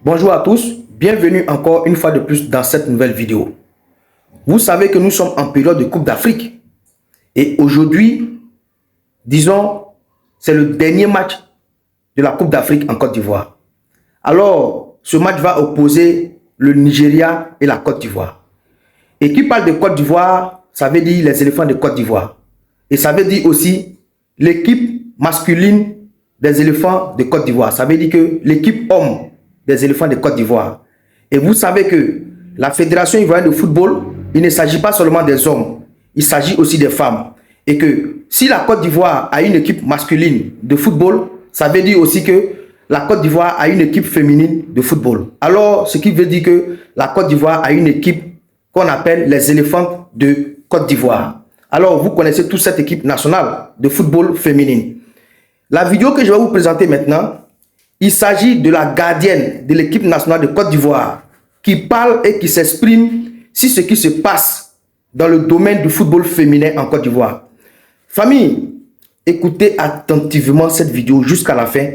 Bonjour à tous, bienvenue encore une fois de plus dans cette nouvelle vidéo. Vous savez que nous sommes en période de Coupe d'Afrique et aujourd'hui, disons, c'est le dernier match de la Coupe d'Afrique en Côte d'Ivoire. Alors, ce match va opposer le Nigeria et la Côte d'Ivoire. Et qui parle de Côte d'Ivoire, ça veut dire les éléphants de Côte d'Ivoire. Et ça veut dire aussi l'équipe masculine des éléphants de Côte d'Ivoire. Ça veut dire que l'équipe homme des éléphants de Côte d'Ivoire. Et vous savez que la Fédération ivoirienne de football, il ne s'agit pas seulement des hommes, il s'agit aussi des femmes. Et que si la Côte d'Ivoire a une équipe masculine de football, ça veut dire aussi que la Côte d'Ivoire a une équipe féminine de football. Alors, ce qui veut dire que la Côte d'Ivoire a une équipe qu'on appelle les éléphants de Côte d'Ivoire. Alors, vous connaissez toute cette équipe nationale de football féminine. La vidéo que je vais vous présenter maintenant, il s'agit de la gardienne de l'équipe nationale de Côte d'Ivoire qui parle et qui s'exprime sur ce qui se passe dans le domaine du football féminin en Côte d'Ivoire. Famille, écoutez attentivement cette vidéo jusqu'à la fin.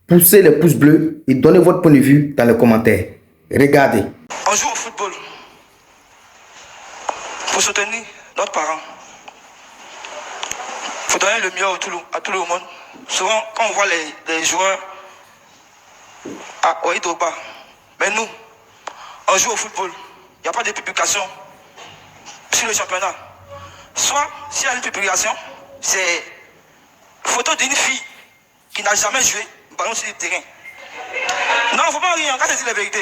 Poussez les pouces bleus et donnez votre point de vue dans les commentaires. Regardez. On joue au football pour soutenir notre parent. Il faut donner le mieux à tout le monde. Souvent, quand on voit les joueurs à Oïdoba, mais nous, on joue au football. Il n'y a pas de publication sur le championnat. Soit, s'il y a une publication, c'est photo d'une fille qui n'a jamais joué ballon sur le terrain. Non, il ne faut pas rire, on va dire la vérité.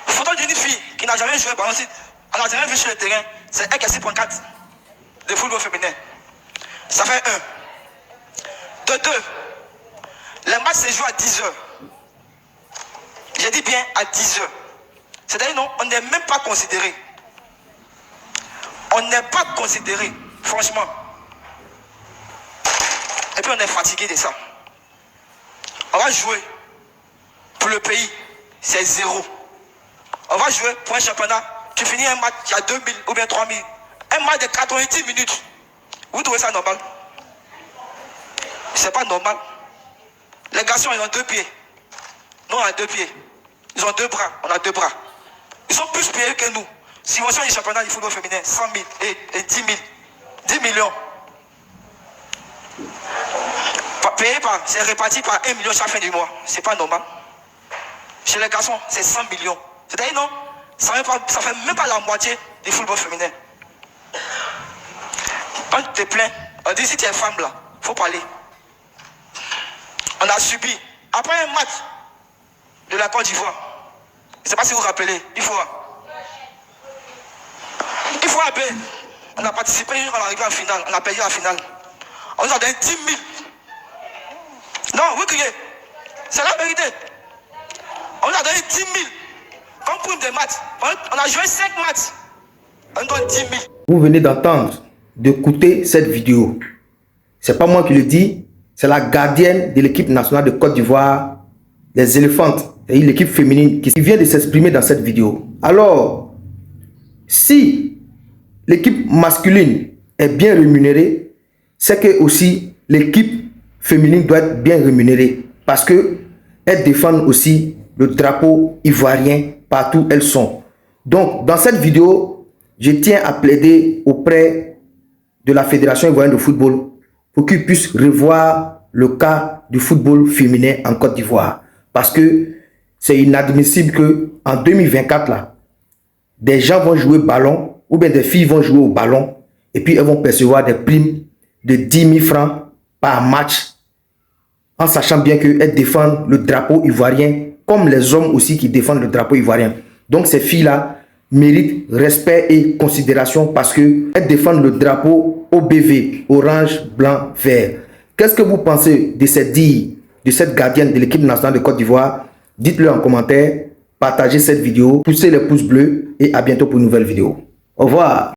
Photo d'une fille qui n'a jamais joué ballon sur, elle n'a jamais vu sur le terrain, c'est elle qui a 6.4 de football féminin. Ça fait 1. De 2, les matchs se jouent à 10 h. J'ai dit bien à 10 h. C'est-à-dire, non, on n'est même pas considéré. On n'est pas considéré, franchement. Et puis on est fatigué de ça. On va jouer pour le pays, c'est 0. On va jouer pour un championnat, tu finis un match, il y a 2000 ou bien 3000. Un match de 90 minutes. Vous trouvez ça normal? C'est pas normal. Les garçons, ils ont 2 pieds. Nous, on a 2 pieds. Ils ont 2 bras, on a 2 bras. Ils sont plus payés que nous. Si on fait du championnat du football féminin, 100 000 et 10 000. 10 millions. Payé par, c'est réparti par 1 million chaque fin du mois. C'est pas normal. Chez les garçons, c'est 100 millions. C'est-à-dire, non, ça fait même pas la moitié du football féminin. Quand tu te plains, on dit si tu es femme là, il faut parler. On a subi, après un match de la Côte d'Ivoire, je ne sais pas si vous vous rappelez, il faut appeler. On a participé, on est arrivé en finale, on a payé la finale. On nous a donné 10 000. Non, vous criez. C'est la vérité. On nous a donné 10 000. Comme pour des matchs. On a joué 5 matchs. On donne 10 000. Vous venez d'entendre, d'écouter cette vidéo. C'est pas moi qui le dis, c'est la gardienne de l'équipe nationale de Côte d'Ivoire, les éléphantes, et l'équipe féminine qui vient de s'exprimer dans cette vidéo. Alors, si l'équipe masculine est bien rémunérée, c'est que aussi l'équipe féminine doit être bien rémunérée parce que elles défendent aussi le drapeau ivoirien partout où elles sont. Donc, dans cette vidéo, je tiens à plaider auprès de la Fédération ivoirienne de football pour qu'ils puissent revoir le cas du football féminin en Côte d'Ivoire. Parce que c'est inadmissible qu'en 2024, là, des gens vont jouer au ballon ou bien des filles vont jouer au ballon et puis elles vont percevoir des primes de 10 000 francs par match en sachant bien qu'elles défendent le drapeau ivoirien comme les hommes aussi qui défendent le drapeau ivoirien. Donc ces filles-là méritent respect et considération parce qu'elles défendent le drapeau OBV, orange, blanc, vert. Qu'est-ce que vous pensez de cette dires de cette gardienne de l'équipe nationale de Côte d'Ivoire? Dites-le en commentaire, partagez cette vidéo, poussez les pouces bleus et à bientôt pour une nouvelle vidéo. Au revoir.